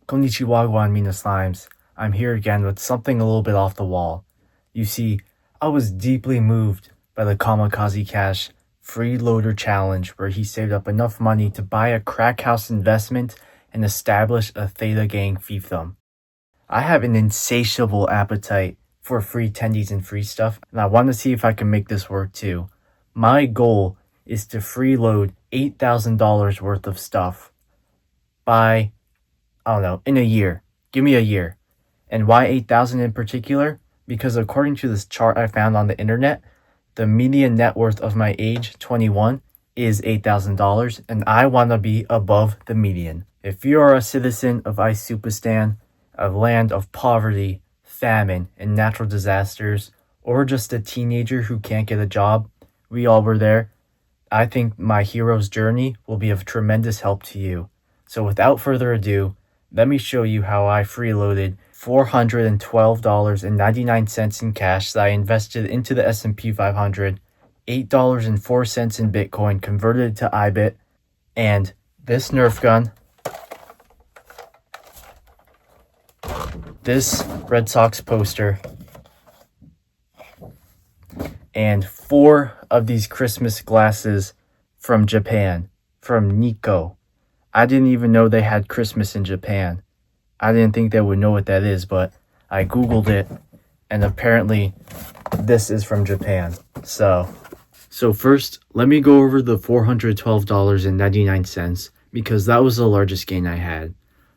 Konnichiwa, Mina Slimes. I'm here again with something a little bit off the wall. You see, I was deeply moved by the Kamikaze Cash freeloader challenge where he saved up enough money to buy a crack house investment and establish a Theta Gang fiefdom. I have an insatiable appetite for free tendies and free stuff, and I want to see if I can make this work too. My goal is to freeload $8,000 worth of stuff by, I don't know, in a year. Give me a year. And why 8,000 in particular? Because according to this chart I found on the internet, the median net worth of my age, 21, is $8,000, and I want to be above the median. If you are a citizen of Isupistan, a land of poverty, famine, and natural disasters, or just a teenager who can't get a job, we all were there, I think my hero's journey will be of tremendous help to you. So without further ado, let me show you how I freeloaded $412.99 in cash that I invested into the S&P 500, $8.04 in Bitcoin converted to IBIT, and this Nerf gun, this Red Sox poster, and 4 of these Christmas glasses from Japan, from Nikko. I didn't even know they had Christmas in Japan. I didn't think they would know what that is, but I Googled it, and apparently this is from Japan. So first, let me go over the $412.99, because that was the largest gain I had.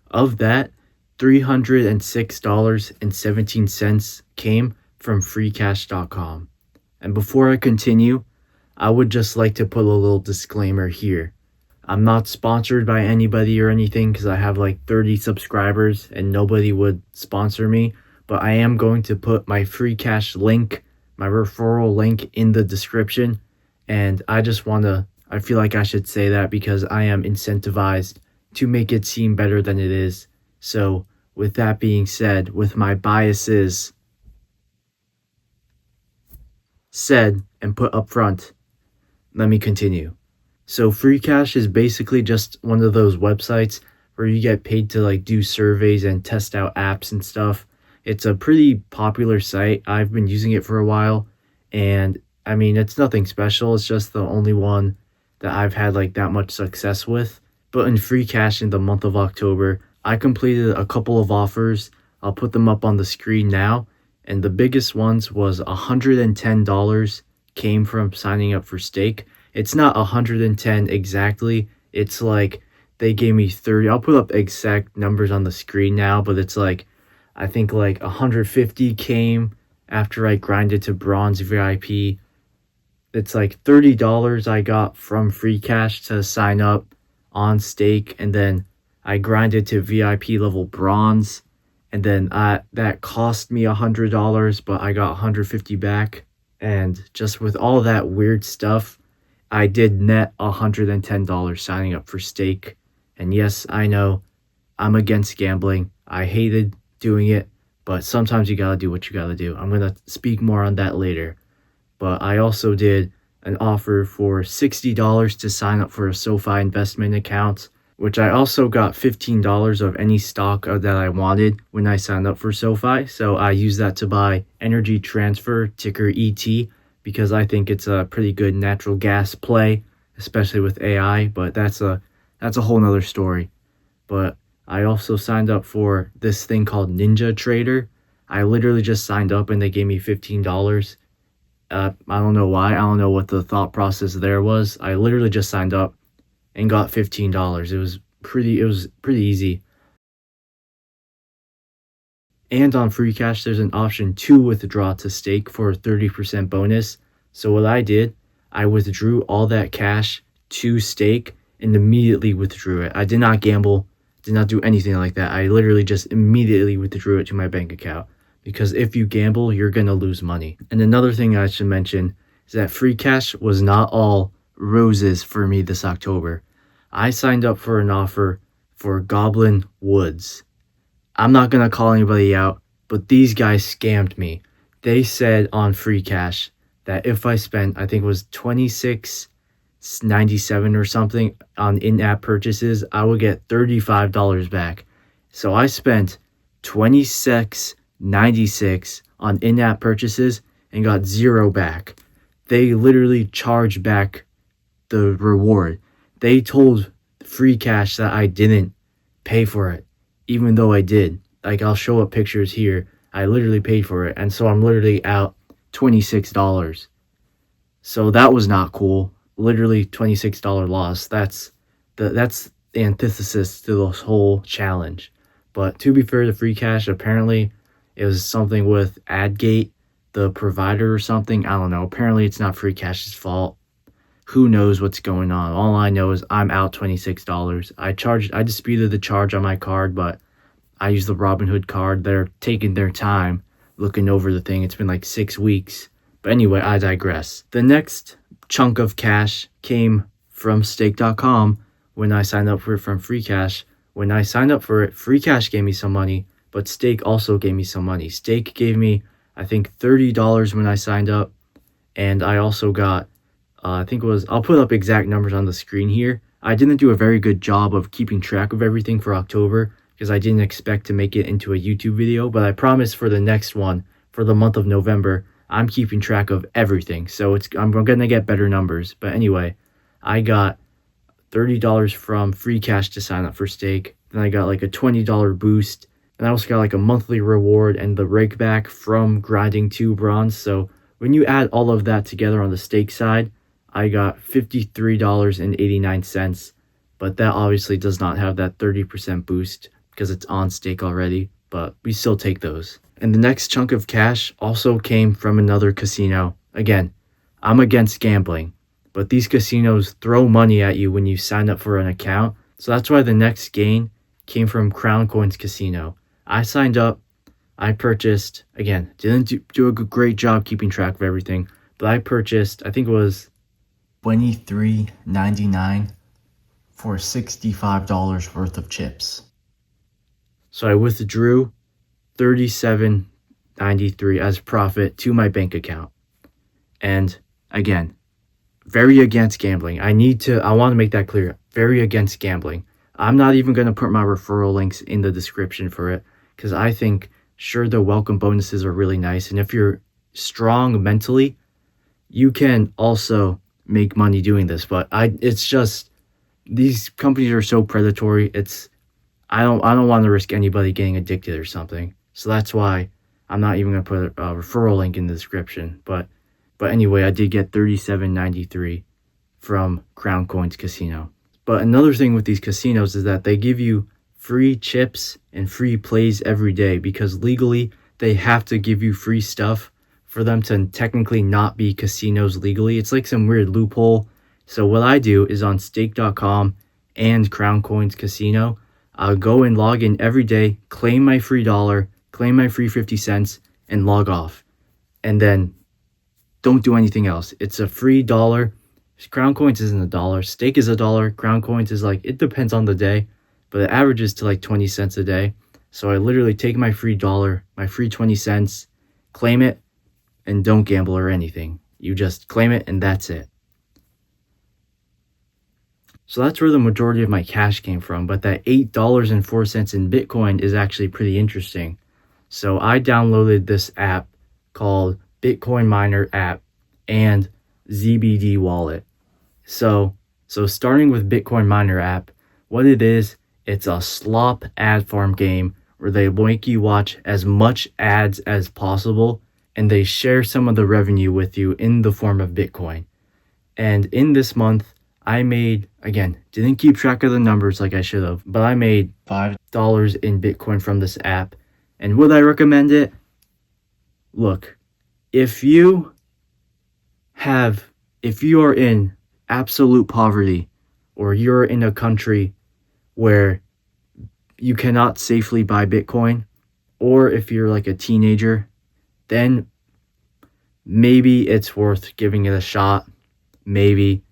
Of that, $306.17 came from freecash.com. And before I continue, I would just like to put a little disclaimer here. I'm not sponsored by anybody or anything because I have like 30 subscribers and nobody would sponsor me, but I am going to put my free cash link, my referral link in the description, and I feel like I should say that because I am incentivized to make it seem better than it is. So with that being said, with my biases said and put up front, let me continue. So free cash is basically just one of those websites where you get paid to like do surveys and test out apps and stuff. It's a pretty popular site. I've been using it for a while, and I mean, it's nothing special. It's just the only one that I've had like that much success with. But in free cash in the month of October, I completed a couple of offers. I'll put them up on the screen now. And the biggest ones was $110 came from signing up for stake. It's not 110 exactly. It's like they gave me 30. I'll put up exact numbers on the screen now, but it's like, I think like 150 came after I grinded to bronze VIP. It's like $30 I got from free cash to sign up on stake, and then I grinded to VIP level bronze, and then that cost me $100, but I got 150 back. And just with all that weird stuff, I did net $110 signing up for stake. And yes, I know I'm against gambling. I hated doing it, but sometimes you gotta do what you gotta do. I'm gonna speak more on that later. But I also did an offer for $60 to sign up for a SoFi investment account, which I also got $15 of any stock that I wanted when I signed up for SoFi. So I used that to buy Energy Transfer, ticker ET, because I think it's a pretty good natural gas play, especially with AI, but that's a whole nother story. But I also signed up for this thing called Ninja Trader. I literally just signed up and they gave me $15. I don't know why. I don't know what the thought process there was. I literally just signed up and got $15. It was pretty easy. And on free cash, there's an option to withdraw to stake for a 30% bonus. So what I did, I withdrew all that cash to stake and immediately withdrew it. I did not gamble, did not do anything like that. I literally just immediately withdrew it to my bank account, because if you gamble, you're going to lose money. And another thing I should mention is that free cash was not all roses for me this October. I signed up for an offer for Goblin Woods. I'm not going to call anybody out, but these guys scammed me. They said on free cash that if I spent, I think it was $26.97 or something on in-app purchases, I would get $35 back. So I spent $26.96 on in-app purchases and got zero back. They literally charged back the reward. They told Free Cash that I didn't pay for it, even though I did. Like, I'll show up pictures here. I literally paid for it, and so I'm literally out $26. So that was not cool. Literally $26 loss. That's the antithesis to this whole challenge. But to be fair to Free Cash, apparently it was something with AdGate, the provider or something. I don't know. Apparently it's not Free Cash's fault. Who knows what's going on? All I know is I'm out $26. I disputed the charge on my card, but I used the Robinhood card. They're taking their time looking over the thing. It's been like 6 weeks. But anyway, I digress. The next chunk of cash came from stake.com when I signed up for it from Free Cash. When I signed up for it, Free Cash gave me some money, but Stake also gave me some money. Stake gave me, I think, $30 when I signed up, and I also got, I think it was, I'll put up exact numbers on the screen here. I didn't do a very good job of keeping track of everything for October because I didn't expect to make it into a YouTube video, but I promise for the next one, for the month of November, I'm keeping track of everything, so I'm gonna get better numbers. But anyway, I got $30 from Free Cash to sign up for Stake. Then I got like a $20 boost, and I also got like a monthly reward and the rake back from grinding 2 bronze. So when you add all of that together on the Stake side, I got $53.89. But that obviously does not have that 30% boost because it's on Stake already, but we still take those. And the next chunk of cash also came from another casino. Again, I'm against gambling, but these casinos throw money at you when you sign up for an account. So that's why the next gain came from Crown Coins Casino. I signed up, I purchased, again, didn't do a great job keeping track of everything, but I purchased, I think it was $23.99 for $65 worth of chips. So I withdrew $37.93 as profit to my bank account. And again, very against gambling. I want to make that clear. Very against gambling. I'm not even going to put my referral links in the description for it because I think, sure, the welcome bonuses are really nice. And if you're strong mentally, you can also make money doing this. But it's just, these companies are so predatory. I don't want to risk anybody getting addicted or something. So that's why I'm not even going to put a referral link in the description. But anyway, I did get $37.93 from Crown Coins Casino. But another thing with these casinos is that they give you free chips and free plays every day because legally they have to give you free stuff for them to technically not be casinos legally. It's like some weird loophole. So what I do is on stake.com and Crown Coins Casino, I'll go and log in every day, claim my free $1, claim my free 50 cents, and log off. And then don't do anything else. It's a free $1. Crown Coins isn't $1. Stake is $1. Crown Coins is like, it depends on the day, but it averages to like 20 cents a day. So I literally take my free $1, my free 20 cents, claim it, and don't gamble or anything. You just claim it and that's it. So that's where the majority of my cash came from, but that $8.04 in Bitcoin is actually pretty interesting. So I downloaded this app called Bitcoin Miner app and ZBD wallet. So starting with Bitcoin Miner app, what it is, it's a slop ad farm game where they make you watch as much ads as possible and they share some of the revenue with you in the form of Bitcoin. And in this month, I made, again, didn't keep track of the numbers like I should have, but I made $5 in Bitcoin from this app. And would I recommend it? Look, if you are in absolute poverty or you're in a country where you cannot safely buy Bitcoin, or if you're like a teenager, then maybe it's worth giving it a shot. Maybe.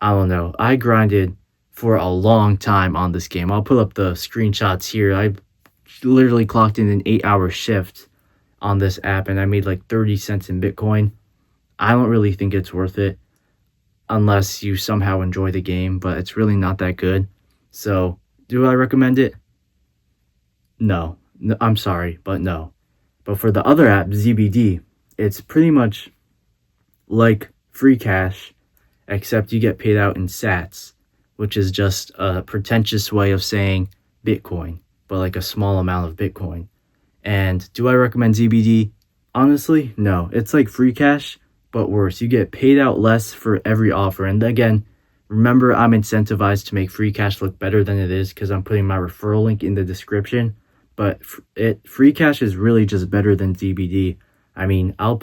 I don't know. I grinded for a long time on this game. I'll put up the screenshots here. I literally clocked in an 8-hour shift on this app and I made like 30 cents in Bitcoin. I don't really think it's worth it unless you somehow enjoy the game, but it's really not that good. So, do I recommend it? No. I'm sorry, but no. But for the other app, ZBD, it's pretty much like free cash, except you get paid out in sats, which is just a pretentious way of saying Bitcoin, but like a small amount of Bitcoin. And do I recommend ZBD? Honestly, no. It's like free cash, but worse. You get paid out less for every offer. And again, remember, I'm incentivized to make free cash look better than it is because I'm putting my referral link in the description. But free cash is really just better than ZBD. I mean, I'll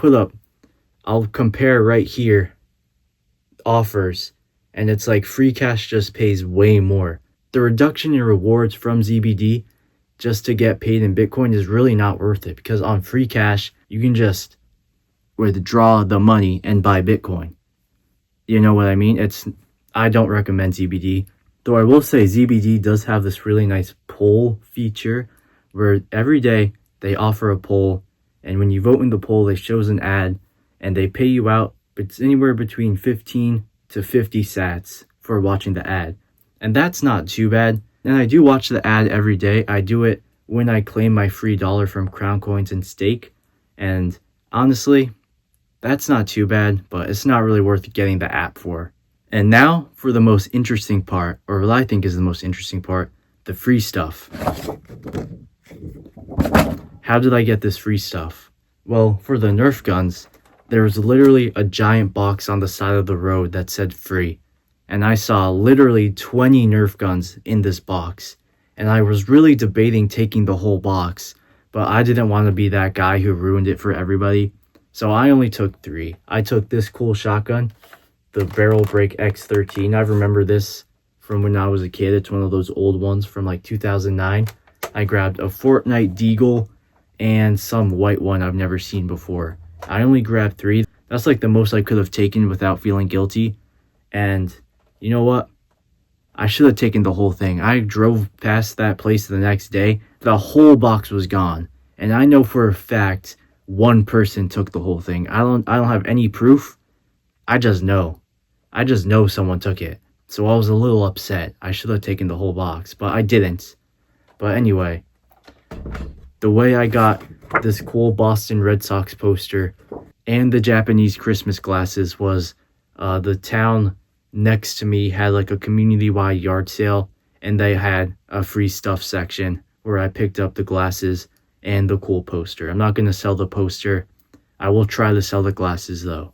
compare right here offers, and it's like free cash just pays way more. The reduction in rewards from ZBD just to get paid in Bitcoin is really not worth it, because on free cash, you can just withdraw the money and buy Bitcoin. You know what I mean? I don't recommend ZBD, though I will say ZBD does have this really nice poll feature where every day they offer a poll, and when you vote in the poll, they shows an ad, and they pay you out. It's anywhere between 15 to 50 sats for watching the ad. And that's not too bad. And I do watch the ad every day. I do it when I claim my free dollar from Crown Coins and Stake. And honestly, that's not too bad, but it's not really worth getting the app for. And now for the most interesting part, or what I think is the most interesting part, the free stuff. How did I get this free stuff? Well, for the Nerf guns, there was literally a giant box on the side of the road that said free. And I saw literally 20 Nerf guns in this box. And I was really debating taking the whole box, but I didn't want to be that guy who ruined it for everybody. So I only took 3. I took this cool shotgun, the Barrel Break X13. I remember this from when I was a kid. It's one of those old ones from like 2009. I grabbed a Fortnite Deagle and some white one I've never seen before. I only grabbed 3. That's like the most I could have taken without feeling guilty. And you know what? I should have taken the whole thing. I drove past that place the next day. The whole box was gone. And I know for a fact one person took the whole thing. I don't have any proof. I just know. I just know someone took it. So I was a little upset. I should have taken the whole box, but I didn't. But anyway, the way I got this cool Boston Red Sox poster and the Japanese Christmas glasses was the town next to me had like a community-wide yard sale, and they had a free stuff section where I picked up the glasses and the cool poster. I'm not going to sell the poster. I will try to sell the glasses though.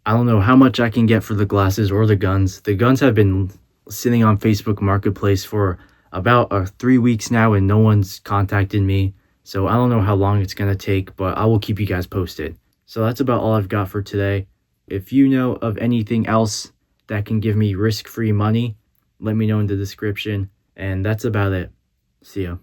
I don't know how much I can get for the glasses or the guns. The guns have been sitting on Facebook Marketplace for about 3 weeks now, and no one's contacted me. So I don't know how long it's going to take, but I will keep you guys posted. So that's about all I've got for today. If you know of anything else that can give me risk-free money, let me know in the description. And that's about it. See ya.